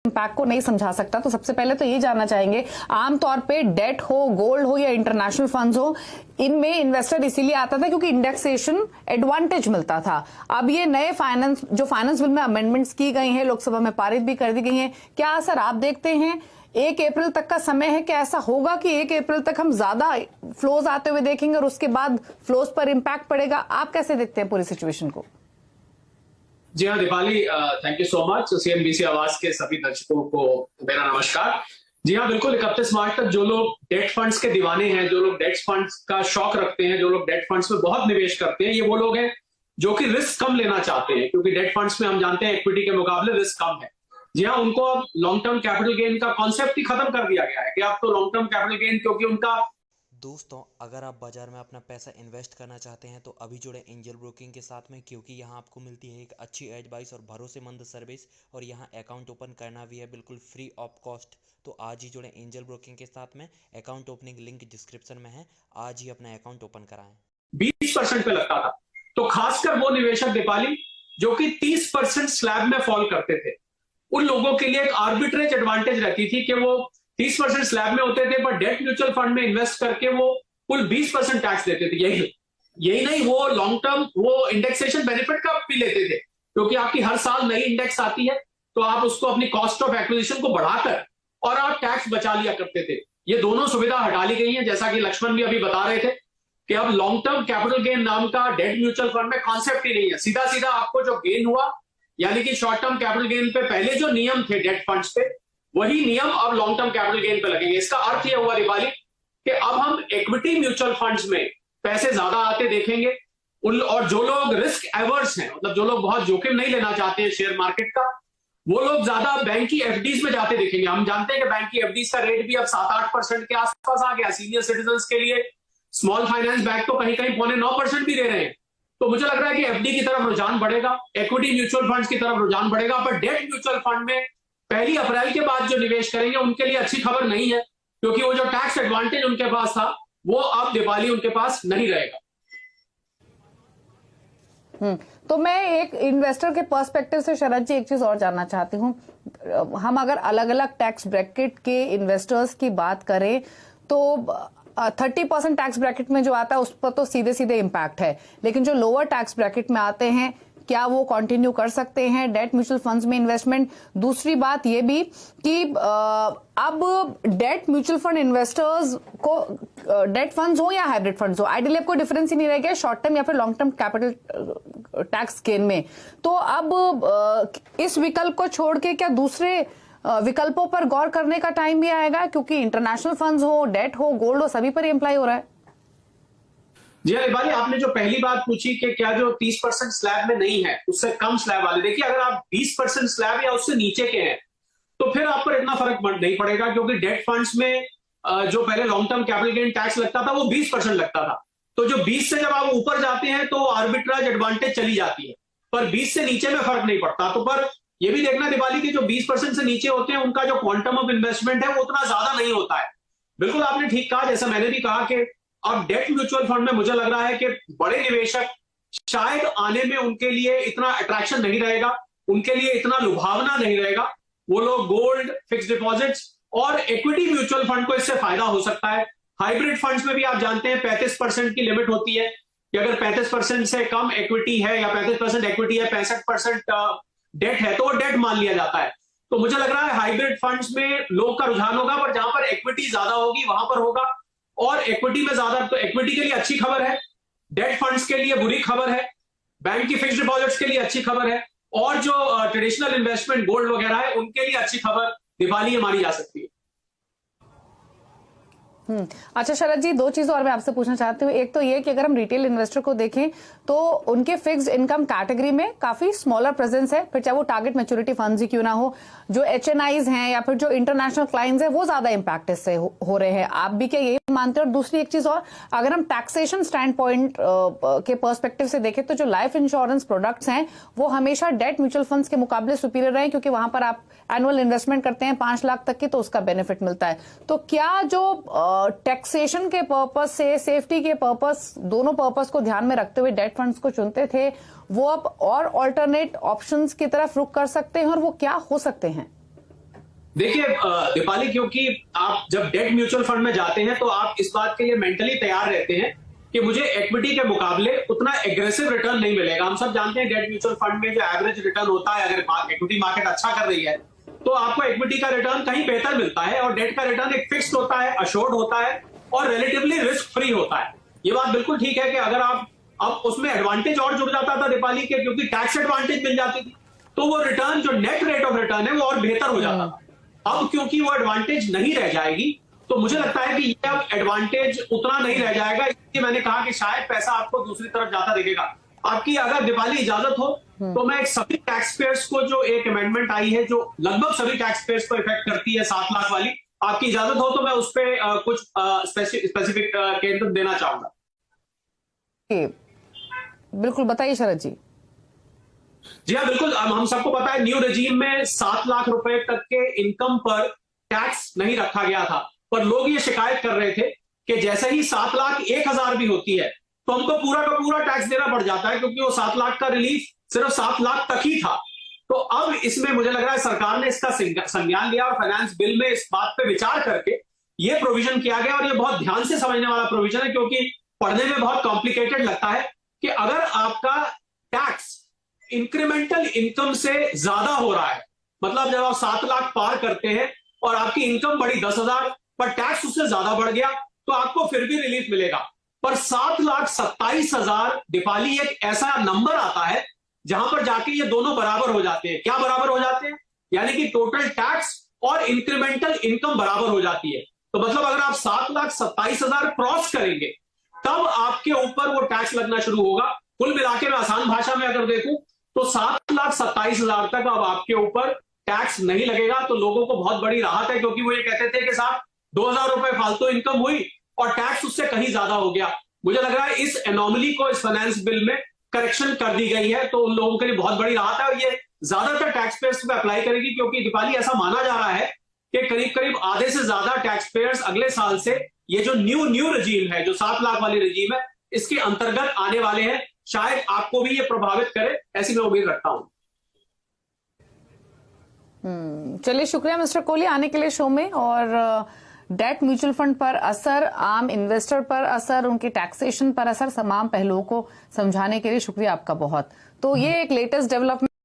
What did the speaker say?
Impact को नहीं समझा सकता। तो सबसे पहले तो ये जानना चाहेंगे, आमतौर पे डेट हो, गोल्ड हो या इंटरनेशनल फंड्स हो, इनमें इन्वेस्टर इसीलिए आता था क्योंकि इंडेक्सेशन एडवांटेज मिलता था। अब ये नए फाइनेंस बिल में अमेंडमेंट्स की गई हैं, लोकसभा में पारित भी कर दी गई हैं, क्या असर आप देखते हैं? 1 अप्रैल तक का समय है, क्या ऐसा होगा कि 1 अप्रैल तक हम ज्यादा फ्लोज आते हुए देखेंगे और उसके बाद फ्लोज पर इम्पैक्ट पड़ेगा? आप कैसे देखते हैं पूरी सिचुएशन को? जी हाँ Deepali, thank you so much. CNBC आवाज के सभी दर्शकों को मेरा नमस्कार। जी हाँ, बिल्कुल 31 मार्च तक जो लोग डेट फंड्स के दीवाने हैं, जो लोग डेट फंड्स का शौक रखते हैं, जो लोग डेट फंड्स में बहुत निवेश करते हैं, ये वो लोग हैं जो कि रिस्क कम लेना चाहते हैं, क्योंकि डेट फंड्स में हम जानते हैं इक्विटी के मुकाबले रिस्क कम है। जी हाँ, उनको अब लॉन्ग टर्म कैपिटल गेन का कॉन्सेप्ट ही खत्म कर दिया गया है कि अब तो लॉन्ग टर्म कैपिटल गेन, क्योंकि उनका दोस्तों, अगर आप बाजार में अपना पैसा इन्वेस्ट करना चाहते हैं तो अभी जुड़े एंजल ब्रोकिंग के साथ में, क्योंकि यहाँ आपको मिलती है एक अच्छी एडवाइस और भरोसेमंद सर्विस, और यहाँ अकाउंट ओपन करना भी है बिल्कुल फ्री ऑफ कॉस्ट। तो आज ही जुड़े एंजल ब्रोकिंग के साथ में, अकाउंट ओपनिंग लिंक डिस्क्रिप्शन में है, आज ही अपना अकाउंट ओपन कराएं। 20% पे लगता था, तो खासकर वो निवेशक दीपाली जो कि 30% स्लैब में फॉल करते थे, उन लोगों के लिए एक आर्बिट्रेज एडवांटेज रहती थी कि वो 30% स्लैब में होते थे, पर डेट म्यूचुअल फंड में इन्वेस्ट करके वो कुल 20% टैक्स देते थे। यही नहीं, वो लॉन्ग टर्म वो इंडेक्सेशन बेनिफिट का भी लेते थे, क्योंकि आपकी हर साल नई इंडेक्स आती है तो आप उसको अपनी कॉस्ट ऑफ एक्विजिशन को बढ़ाकर और आप टैक्स बचा लिया करते थे। ये दोनों सुविधा हटा ली गई है, जैसा कि लक्ष्मण भी अभी बता रहे थे कि अब लॉन्ग टर्म कैपिटल गेन नाम का डेट म्यूचुअल फंड में कॉन्सेप्ट ही नहीं है। सीधा सीधा आपको जो गेन हुआ, यानी कि शॉर्ट टर्म कैपिटल गेन पे पहले जो नियम थे डेट फंड्स पे, वही नियम अब लॉन्ग टर्म कैपिटल गेन पे लगेंगे। इसका अर्थ यह हुआ दीपाली कि अब हम इक्विटी म्यूचुअल फंड्स में पैसे ज्यादा आते देखेंगे, और जो लोग रिस्क एवर्स हैं, मतलब जो लोग बहुत जोखिम नहीं लेना चाहते हैं शेयर मार्केट का, वो लोग ज्यादा बैंक की एफडीज में जाते देखेंगे। हम जानते हैं कि बैंक की एफडीज का रेट भी अब 7-8% के आसपास आ गया। सीनियर सिटीजन के लिए स्मॉल फाइनेंस बैंक तो कहीं कहीं 8.25% भी दे रहे हैं। तो मुझे लग रहा है कि एफडी की तरफ रुझान बढ़ेगा, इक्विटी म्यूचुअल फंड्स की तरफ रुझान बढ़ेगा, पर डेट म्यूचुअल फंड में 1 अप्रैल के बाद जो निवेश करेंगे उनके लिए अच्छी खबर नहीं है, क्योंकि वो जो टैक्स एडवांटेज उनके पास था वो अब दिवाली उनके पास नहीं रहेगा। तो मैं एक इन्वेस्टर के पर्सपेक्टिव से शरद जी एक चीज और जानना चाहती हूँ। हम अगर अलग अलग टैक्स ब्रैकेट के इन्वेस्टर्स की बात करें तो 30% टैक्स ब्रैकेट में जो आता है उस पर तो सीधे सीधे इम्पैक्ट है, लेकिन जो लोअर टैक्स ब्रैकेट में आते हैं, क्या वो कंटिन्यू कर सकते हैं डेट म्यूचुअल फंड्स में इन्वेस्टमेंट? दूसरी बात ये भी कि अब डेट म्यूचुअल फंड इन्वेस्टर्स को, डेट फंड्स हो या हाइब्रिड फंड्स हो, आइडियली आपको डिफरेंस ही नहीं रह गया शॉर्ट टर्म या फिर long term capital tax gain में। तो अब इस विकल्प को छोड़ के क्या दूसरे विकल्पों पर गौर करने का टाइम भी आएगा, क्योंकि इंटरनेशनल फंड्स हो, डेट हो, गोल्ड हो, सभी पर अप्लाई हो रहा है? जी हाँ दीपाली, आपने जो पहली बात पूछी कि क्या जो 30% स्लैब में नहीं है, उससे कम स्लैब वाले, देखिए अगर आप 20% स्लैब या उससे नीचे के हैं तो फिर आप पर इतना फर्क नहीं पड़ेगा, क्योंकि डेट फंड्स में जो पहले long term capital gain tax लगता था वो 20% लगता था। तो जो 20 से जब आप ऊपर जाते हैं तो आर्बिट्राज एडवांटेज चली जाती है, पर 20 से नीचे में फर्क नहीं पड़ता। तो पर यह भी देखना दीपाली की जो 20% से नीचे होते हैं उनका जो क्वांटम ऑफ इन्वेस्टमेंट है वो उतना ज्यादा नहीं होता है। बिल्कुल आपने ठीक कहा, जैसा मैंने भी कहा कि अब डेट म्यूचुअल फंड में मुझे लग रहा है कि बड़े निवेशक शायद आने में उनके लिए इतना अट्रैक्शन नहीं रहेगा, उनके लिए इतना लुभावना नहीं रहेगा। वो लोग गोल्ड, फिक्स डिपॉजिट्स और इक्विटी म्यूचुअल फंड को इससे फायदा हो सकता है। हाइब्रिड फंड्स में भी आप जानते हैं 35% की लिमिट होती है कि अगर 35% से कम इक्विटी है या 35% इक्विटी है, 65% डेट है, तो वो डेट मान लिया जाता है। तो मुझे लग रहा है हाइब्रिड फंड्स में लोग का रुझान होगा, पर जहां पर इक्विटी ज्यादा होगी वहां पर होगा। और इक्विटी में ज्यादा, तो इक्विटी के लिए अच्छी खबर है, डेट फंड्स के लिए बुरी खबर है, बैंक की फिक्स्ड डिपॉजिट्स के लिए अच्छी खबर है, और जो ट्रेडिशनल इन्वेस्टमेंट गोल्ड वगैरह है उनके लिए अच्छी खबर दिवाली मानी जा सकती है। अच्छा शरद जी, 2 चीज और मैं आपसे पूछना चाहती हूँ। एक तो ये कि अगर हम रिटेल इन्वेस्टर को देखें तो उनके फिक्स्ड इनकम कैटेगरी में काफी स्मॉलर प्रेजेंस है, फिर चाहे वो टारगेट मैच्योरिटी फंड्स ही क्यों ना हो। जो एचएनआईज हैं या फिर जो इंटरनेशनल क्लाइंट्स हैं वो ज्यादा इंपैक्ट इससे हो रहे हैं। आप भी क्या यही मानते हैं? और दूसरी एक चीज और, अगर हम टैक्सेशन स्टैंड पॉइंट के पर्सपेक्टिव से देखें तो जो लाइफ इंश्योरेंस प्रोडक्ट्स हैं वो हमेशा डेट म्यूचुअल फंड्स के मुकाबले सुपीरियर रहे, क्योंकि वहां पर आप एनुअल इन्वेस्टमेंट करते हैं 5 लाख तक की, तो उसका बेनिफिट मिलता है। तो क्या जो टैक्सेशन के पर्पस से, सेफ्टी के पर्पस, दोनों पर्पस को ध्यान में रखते हुए डेट फंड्स को चुनते थे, वो अब और ऑल्टरनेट ऑप्शंस की तरफ रुख कर सकते हैं, और वो क्या हो सकते हैं? देखिए दीपाली, क्योंकि आप जब डेट म्यूचुअल फंड में जाते हैं तो आप इस बात के लिए मेंटली तैयार रहते हैं कि मुझे इक्विटी के मुकाबले उतना एग्रेसिव रिटर्न नहीं मिलेगा। हम सब जानते हैं डेट म्यूचुअल फंड में जो एवरेज रिटर्न होता है, अगर इक्विटी मार्केट अच्छा कर रही है तो आपको इक्विटी का रिटर्न कहीं बेहतर मिलता है, और डेट का रिटर्न एक फिक्स्ड होता है, अश्योर्ड होता है और रिलेटिवली रिस्क फ्री होता है। ये बात बिल्कुल ठीक है कि अगर आप अब उसमें एडवांटेज और जुड़ जाता था दीपाली के, क्योंकि टैक्स एडवांटेज मिल जाती थी, तो वो रिटर्न जो नेट रेट ऑफ रिटर्न है वो और बेहतर हो जाता था। अब क्योंकि वो एडवांटेज नहीं रह जाएगी, तो मुझे लगता है कि ये अब एडवांटेज उतना नहीं रह जाएगा। इसलिए मैंने कहा कि शायद पैसा आपको दूसरी तरफ जाता दिखेगा। आपकी अगर दीपाली इजाजत हो तो मैं एक सभी टैक्स पेयर्स को, जो एक अमेंडमेंट आई है जो लगभग सभी टैक्स पेयर्स को इफेक्ट करती है 7 लाख वाली, आपकी इजाजत हो तो मैं उस पर कुछ स्पेसिफिक केंद्र देना चाहूंगा। बिल्कुल बताइए शरद जी। जी हाँ, बिल्कुल। हम सबको पता है न्यू रेजीम में 7 लाख रुपए तक के इनकम पर टैक्स नहीं रखा गया था, पर लोग ये शिकायत कर रहे थे कि जैसे ही 7 लाख 1,000 भी होती है तो हमको पूरा का पूरा टैक्स देना पड़ जाता है, क्योंकि वो 7 लाख का रिलीफ सिर्फ 7 लाख तक ही था। तो अब इसमें मुझे लग रहा है सरकार ने इसका संज्ञान लिया और फाइनेंस बिल में इस बात पे विचार करके ये प्रोविजन किया गया, और ये बहुत ध्यान से समझने वाला प्रोविजन है, क्योंकि पढ़ने में बहुत कॉम्प्लिकेटेड लगता है कि अगर आपका टैक्स इंक्रीमेंटल इनकम से ज्यादा हो रहा है, मतलब जब आप 7 लाख पार करते हैं और आपकी इनकम बढ़ी 10,000 पर टैक्स उससे ज्यादा बढ़ गया, तो आपको फिर भी रिलीफ मिलेगा। पर 7,27,000 दीपाली एक ऐसा नंबर आता है जहां पर जाके ये दोनों बराबर हो जाते हैं। क्या बराबर हो जाते हैं? यानी कि टोटल टैक्स और इंक्रीमेंटल इनकम बराबर हो जाती है। तो मतलब अगर आप 7,27,000 क्रॉस करेंगे तब आपके ऊपर वो टैक्स लगना शुरू होगा। कुल मिलाके में आसान भाषा में अगर देखूं तो 7,27,000 तक अब आपके ऊपर टैक्स नहीं लगेगा। तो लोगों को बहुत बड़ी राहत है, क्योंकि वो ये कहते थे कि साहब 2,000 रुपए फालतू इनकम हुई और टैक्स उससे कहीं ज्यादा हो गया। मुझे लग रहा है इस एनोमली को इस फाइनेंस बिल में करेक्शन कर दी गई है, तो उन लोगों के लिए बहुत बड़ी राहत है, और ये ज्यादातर टैक्स पेयर्स को अप्लाई करेगी, क्योंकि दीपाली ऐसा माना जा रहा है कि करीब करीब आधे से ज्यादा टैक्स पेयर्स अगले साल से ये जो न्यू रजीम है, जो 7 लाख वाली रजीम है, इसके अंतर्गत आने वाले हैं। शायद आपको भी ये प्रभावित करे, ऐसी मैं उम्मीद रखता हूं। चलिए, शुक्रिया मिस्टर कोहली आने के लिए शो में। और डेट म्यूचुअल फंड पर असर, आम इन्वेस्टर पर असर, उनके टैक्सेशन पर असर, तमाम पहलुओं को समझाने के लिए शुक्रिया आपका बहुत। तो ये एक लेटेस्ट डेवलपमेंट